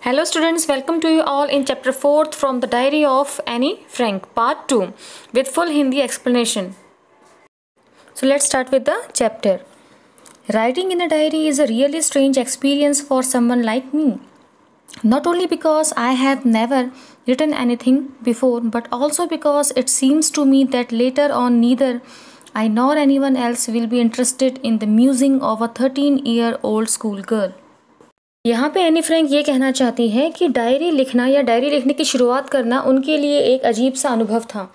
Hello students, welcome to you all in chapter 4th from the diary of Annie Frank, part 2 with full Hindi explanation. So let's start with the chapter. Writing in a diary is a really strange experience for someone like me. Not only because I have never written anything before, but also because it seems to me that later on neither I nor anyone else will be interested in the musing of a 13-year-old schoolgirl. यहाँ पे Anne Frank ये कहना चाहती है कि diary लिखना या diary लिखने की शुरुआत करना उनके लिए एक अजीब सा अनुभव था.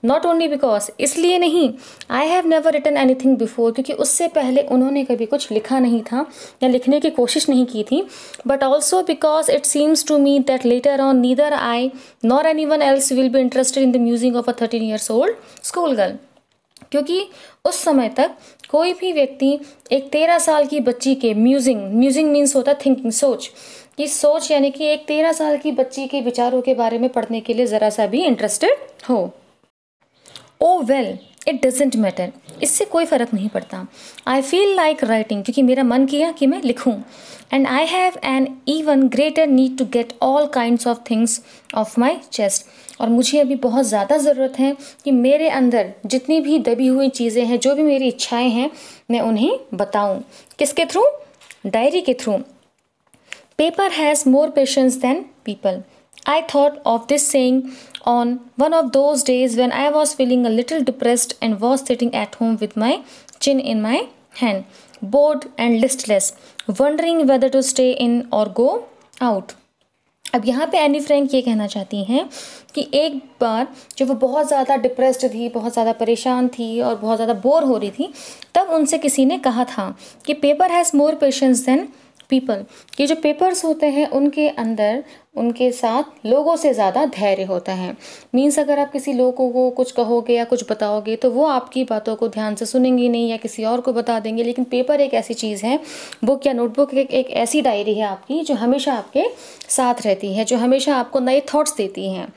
नॉट ओनली बिकॉज, इसलिए नहीं, I have never written anything before, क्योंकि उससे पहले उन्होंने कभी कुछ लिखा नहीं था या लिखने की कोशिश नहीं की थी. But also because it seems to me that later on neither I nor anyone else will be interested in the musing of a 13 years old schoolgirl. क्योंकि उस समय तक कोई भी व्यक्ति एक 13 साल की बच्ची के म्यूजिंग मीन्स होता है थिंकिंग, सोच यानी कि एक 13 साल की बच्ची के विचारों के बारे में पढ़ने के लिए ज़रा सा भी इंटरेस्टेड हो. ओ वेल, इट डजेंट मैटर, इससे कोई फ़र्क नहीं पड़ता. आई फील लाइक राइटिंग, क्योंकि मेरा मन किया कि मैं लिखूं. And I have an even greater need to get all kinds of things off my chest. और मुझे अभी बहुत ज़्यादा ज़रूरत है कि मेरे अंदर जितनी भी दबी हुई चीज़ें हैं, जो भी मेरी इच्छाएं हैं, मैं उन्हें बताऊं. किसके थ्रू? डायरी के through. Paper has more patience than people. I thought of this saying on one of those days when I was feeling a little depressed and was sitting at home with my chin in my hand, bored and listless, wondering whether to stay in or go out. अब यहाँ पे Anne Frank ये कहना चाहती हैं कि एक बार जब वो बहुत ज़्यादा डिप्रेस्ड थी, बहुत ज़्यादा परेशान थी और बहुत ज़्यादा बोर हो रही थी, तब उनसे किसी ने कहा था कि paper has more patience than people, कि जो पेपर्स होते हैं उनके अंदर उनके साथ लोगों से ज़्यादा धैर्य होता है. मीन्स अगर आप किसी लोगों को कुछ कहोगे या कुछ बताओगे तो वो आपकी बातों को ध्यान से सुनेंगे नहीं या किसी और को बता देंगे. लेकिन पेपर एक ऐसी चीज़ है, बुक या नोटबुक एक ऐसी डायरी है आपकी जो हमेशा आपके साथ रहती है, जो हमेशा आपको नए थॉट्स देती हैं.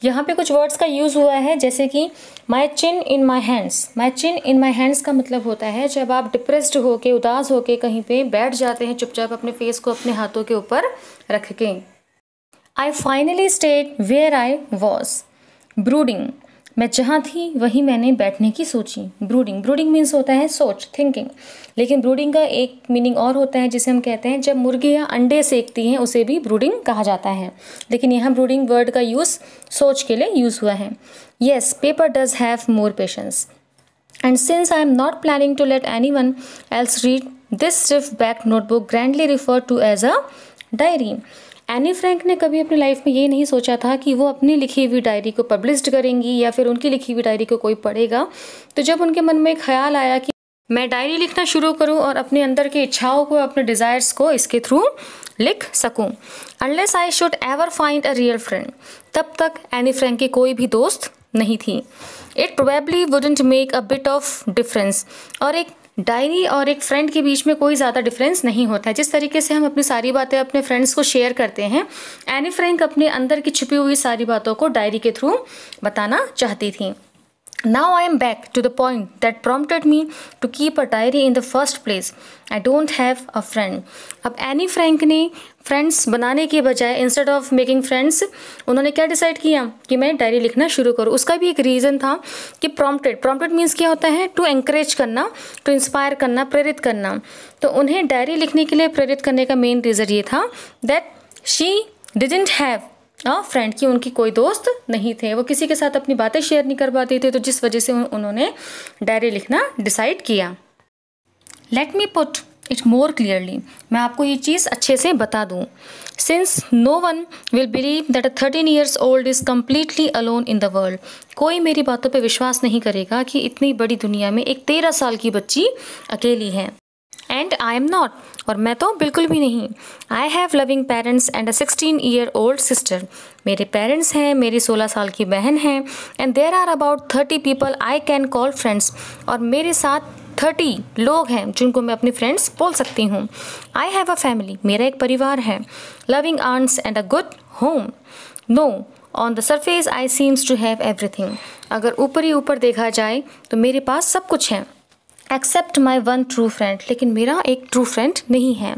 यहाँ पे कुछ वर्ड्स का यूज़ हुआ है जैसे कि माई चिन इन my hands. My chin in my hands का मतलब होता है जब आप डिप्रेस्ड होके, उदास होके कहीं पे बैठ जाते हैं चुपचाप अपने फेस को अपने हाथों के ऊपर रख के. I finally stayed where I was. Brooding, मैं जहाँ थी वहीं मैंने बैठने की सोची. ब्रूडिंग मीन्स होता है सोच, थिंकिंग. लेकिन ब्रूडिंग का एक मीनिंग और होता है जिसे हम कहते हैं जब मुर्गियाँ अंडे सेकती हैं, उसे भी ब्रूडिंग कहा जाता है. लेकिन यहाँ ब्रूडिंग वर्ड का यूज़ सोच के लिए यूज़ हुआ है. Yes, paper does have more patience. And since I am not planning to let anyone else read this stiff back notebook grandly refer to as a diary. Anne Frank ने कभी अपनी life में ये नहीं सोचा था कि वो अपनी लिखी हुई डायरी को पब्लिश्ड करेंगी या फिर उनकी लिखी हुई डायरी को कोई पढ़ेगा. तो जब उनके मन में ख्याल आया कि मैं डायरी लिखना शुरू करूं और अपने अंदर की इच्छाओं को, अपने डिज़ायर्स को इसके थ्रू लिख सकूं. Unless I should ever find a real friend, तब तक एनी फ्रैंक की कोई भी दोस्त नहीं थी. It probably wouldn't make a bit of difference. और एक डायरी और एक फ्रेंड के बीच में कोई ज़्यादा डिफरेंस नहीं होता है. जिस तरीके से हम अपनी सारी बातें अपने फ्रेंड्स को शेयर करते हैं, एनी फ्रैंक अपने अंदर की छिपी हुई सारी बातों को डायरी के थ्रू बताना चाहती थी. Now I am back to the point that prompted me to keep a diary in the first place. I don't have a friend. अब एनी फ्रैंक ने फ्रेंड्स बनाने के बजाय इंस्टेड ऑफ मेकिंग फ्रेंड्स, उन्होंने क्या डिसाइड किया कि मैं डायरी लिखना शुरू करूँ. उसका भी एक रीज़न था कि प्रॉम्प्टेड मीन्स क्या होता है? टू एंकरेज करना, टू इंस्पायर करना, प्रेरित करना. तो उन्हें डायरी लिखने के लिए प्रेरित करने का मेन रीज़न ये था that she didn't have friend, की उनकी कोई दोस्त नहीं थे, वो किसी के साथ अपनी बातें शेयर नहीं कर पाते थे. तो जिस वजह से उन्होंने डायरी लिखना डिसाइड किया. Let me put it more clearly, मैं आपको ये चीज़ अच्छे से बता दूँ. Since no one will believe that a 13 years old is completely alone in the world. कोई मेरी बातों पे विश्वास नहीं करेगा कि इतनी बड़ी दुनिया में एक 13 साल की बच्ची अकेली है. एंड आई एम नॉट, और मैं तो बिल्कुल भी नहीं. I have loving parents and a 16-year-old sister. मेरे पेरेंट्स हैं, मेरी 16 साल की बहन है. And there are about 30 people I can call friends. और मेरे साथ 30 लोग हैं जिनको मैं अपनी फ्रेंड्स बोल सकती हूँ. आई हैव अ फैमिली, मेरा एक परिवार है. Loving aunts and a good home. No, on the surface I seems to have everything. अगर ऊपर देखा जाए तो मेरे पास सब कुछ है except my one true friend. लेकिन मेरा एक ट्रू फ्रेंड नहीं है.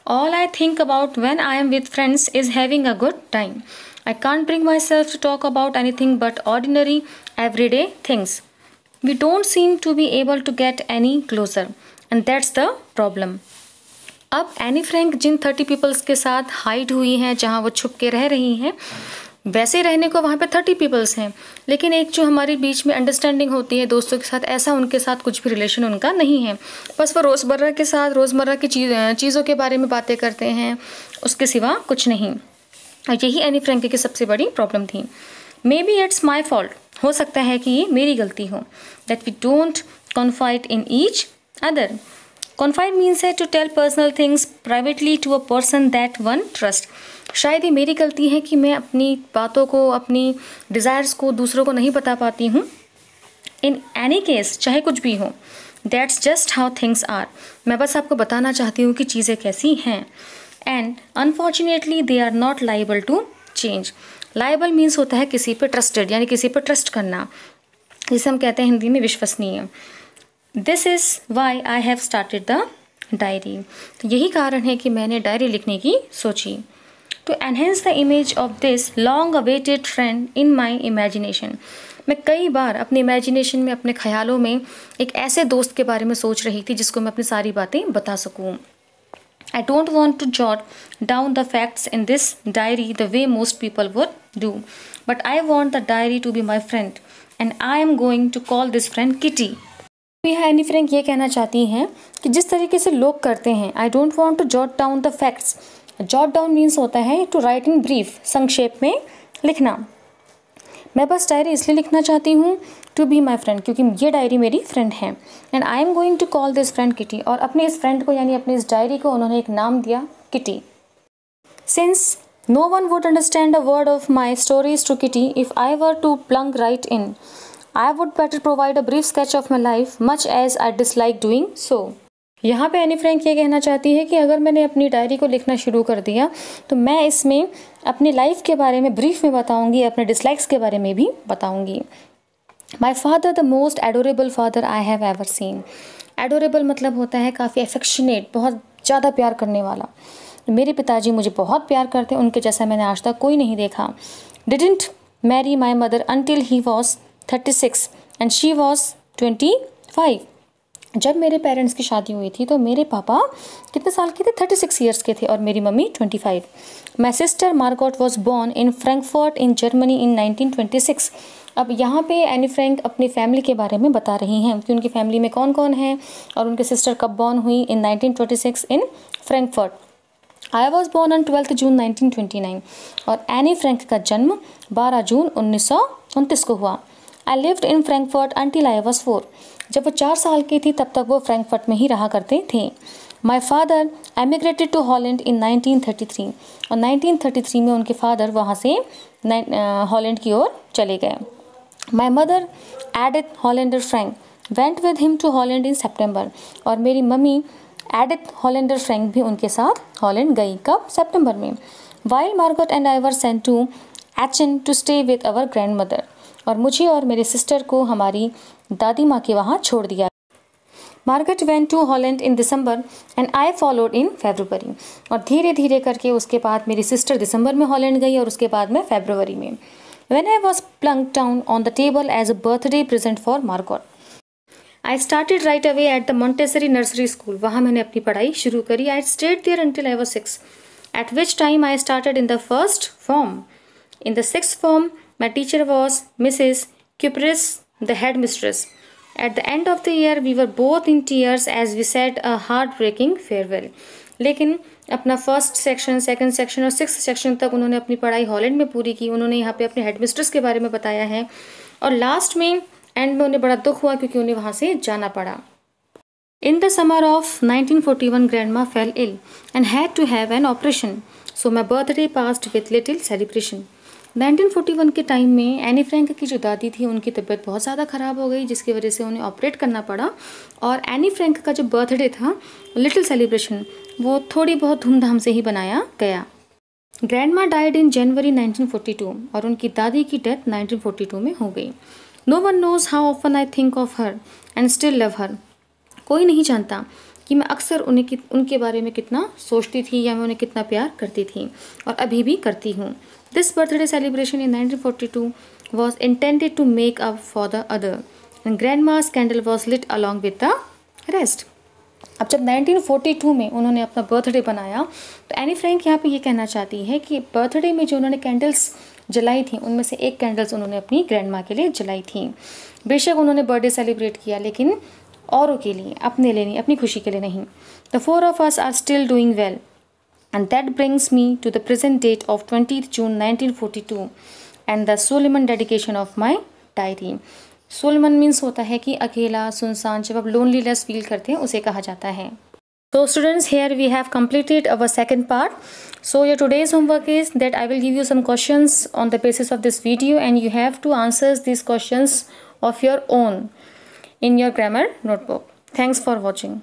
All I think about when I am with friends is having a good time. I can't bring myself to talk about anything but ordinary, everyday things. We don't seem to be able to get any closer, and that's the problem. अब Anne Frank जिन 30 peoples के साथ hide हुई हैं, जहाँ वो छुप के रह रही हैं, वैसे रहने को वहाँ पे 30 पीपल्स हैं, लेकिन एक जो हमारे बीच में अंडरस्टैंडिंग होती है दोस्तों के साथ, ऐसा उनके साथ कुछ भी रिलेशन उनका नहीं है। बस वो रोज़मर्रा के साथ रोज़मर्रा की चीज़ों के बारे में बातें करते हैं, उसके सिवा कुछ नहीं। और यही एनी फ्रैंक की सबसे बड़ी प्रॉब्लम थी। Maybe it's my fault, हो सकता है कि ये मेरी गलती हो, that we don't confide in each other. Confide means है to tell personal things privately to a person that one trust. शायद ये मेरी गलती है कि मैं अपनी बातों को, अपनी डिज़ायर्स को दूसरों को नहीं बता पाती हूँ। इन एनी केस, चाहे कुछ भी हो, that's just how things are. मैं बस आपको बताना चाहती हूँ कि चीज़ें कैसी हैं। And unfortunately they are not liable to change. Liable means होता है किसी पे ट्रस्टेड, यानी किसी पे ट्रस्ट करना, जिसे हम कहते हैं हिंदी में विश्वसनीय। This is why I have started the diary. तो यही कारण है कि मैंने डायरी लिखने की सोची। To enhance the image of this long awaited friend in my imagination. मैं कई बार अपने इमेजिनेशन में, अपने ख्यालों में एक ऐसे दोस्त के बारे में सोच रही थी जिसको मैं अपनी सारी बातें बता सकूँ। I don't want to jot down the facts in this diary the way most people would do, but I want the diary to be my friend, and I am going to call this friend Kitty. यहाँ Anne Frank ये कहना चाहती हैं कि जिस तरीके से लोग करते हैं, I don't want to jot down the facts. Jot down means होता है to write in brief, संक्षेप में लिखना। मैं बस डायरी इसलिए लिखना चाहती हूँ टू बी माई फ्रेंड, क्योंकि ये डायरी मेरी फ्रेंड है। And I am going to call this friend Kitty. और अपने इस फ्रेंड को, यानी अपनी इस डायरी को, उन्होंने एक नाम दिया Kitty. Since no one would understand a word of my stories to Kitty if I were to plunge right in, I would better provide a brief sketch of my life much as I dislike doing so. यहाँ पे Anne Frank ये कहना चाहती है कि अगर मैंने अपनी डायरी को लिखना शुरू कर दिया तो मैं इसमें अपनी लाइफ के बारे में ब्रीफ में बताऊंगी, अपने डिसलाइक्स के बारे में भी बताऊंगी। My father the most adorable father I have ever seen. Adorable मतलब होता है काफ़ी एफेक्शनेट, बहुत ज़्यादा प्यार करने वाला। मेरे पिताजी मुझे बहुत प्यार करते हैं, उनके जैसा मैंने आज तक कोई नहीं देखा। Didn't marry my mother until he was 36 and she was 25। जब मेरे पेरेंट्स की शादी हुई थी तो मेरे पापा कितने साल के थे? 36 ईयर्स के थे, और मेरी mummy 25। My sister Margot was born in Frankfurt in Germany in 1926। अब यहाँ पे एनी फ्रैंक अपनी फैमिली के बारे में बता रही हैं कि उनकी फैमिली में कौन कौन है और उनके सिस्टर कब बॉर्न हुई। इन 1926 इन Frankfurt. I was born on 12 जून 1929 और एनी फ्रैंक का जन्म 12 जून 1929 को हुआ। I lived in Frankfurt until I was 4। जब वो 4 साल की थी तब तक वो फ्रैंकफर्ट में ही रहा करते थे। माई फादर एमिग्रेटेड टू हॉलैंड इन 1933 और 1933 में उनके फादर वहाँ से हॉलैंड की ओर चले गए। My mother Edith Hollander Frank went with him to Holland in September और मेरी मम्मी एडिथ हॉलैंडर फ्रैंक भी उनके साथ हॉलैंड गई। कब? सितंबर में। While Margaret and I were sent to Aachen to stay with our grandmother और मुझे और मेरे सिस्टर को हमारी दादी माँ के वहाँ छोड़ दिया। Margaret went to Holland in December and I followed in February और धीरे धीरे करके उसके बाद मेरी सिस्टर दिसंबर में हॉलैंड गई और उसके बाद में फेब्रुवरी में। When I was plunked down on the table as a birthday present for Margot, I started right away at the Montessori Nursery School. वहाँ मैंने अपनी पढ़ाई शुरू करी। I stayed there until I was 6, at which time I started in the first form. In the 6th form, my teacher was Mrs. Kypris, the headmistress. At the end of the year, we were both in tears as we said a heartbreaking farewell. लेकिन अपना first section, second section और 6th section तक उन्होंने अपनी पढ़ाई Holland में पूरी की। उन्होंने यहाँ पे अपने हेडमिस्ट्रेस के बारे में बताया है और लास्ट में एंड में उन्हें बड़ा दुख हुआ क्योंकि उन्हें वहाँ से जाना पड़ा। In the summer of 1941, Grandma fell ill and had to have an operation. So my birthday passed with little celebration. 1941 के टाइम में एनी फ्रैंक की जो दादी थी उनकी तबीयत बहुत ज़्यादा ख़राब हो गई जिसकी वजह से उन्हें ऑपरेट करना पड़ा और एनी फ्रैंक का जो बर्थडे था लिटिल सेलिब्रेशन वो थोड़ी बहुत धूमधाम से ही बनाया गया। ग्रैंडमा डाइड इन जनवरी 1942 और उनकी दादी की डेथ 1942 में हो गई। No one knows how often I think of her and still love her. कोई नहीं जानता कि मैं अक्सर उनके बारे में कितना सोचती थी या मैं उन्हें कितना प्यार करती थी और अभी भी करती हूँ। This birthday celebration in 1942 was intended to make up for the other and grandma's candle was lit along with the rest। अब जब 1942 में उन्होंने अपना बर्थडे बनाया तो एनी फ्रैंक यहाँ पे ये कहना चाहती है कि बर्थडे में जो उन्होंने कैंडल्स जलाई थी उनमें से एक कैंडल्स उन्होंने अपनी ग्रैंड माँ के लिए जलाई थी। बेशक उन्होंने बर्थडे सेलिब्रेट किया लेकिन औरों के लिए, अपने लिए नहीं, अपनी खुशी के लिए नहीं। The 4 of us are still doing well and that brings me to the present date of 20th June 1942 and the Suleiman dedication of my diary। सुलेमान मीन्स होता है कि अकेला, सुनसान, जब आप लोनलीनेस फील करते हैं उसे कहा जाता है। So students, here we have completed our second part. So your today's homework is that I will give you some questions on the basis of this video and you have to answer these questions of your own in your grammar notebook. Thanks for watching.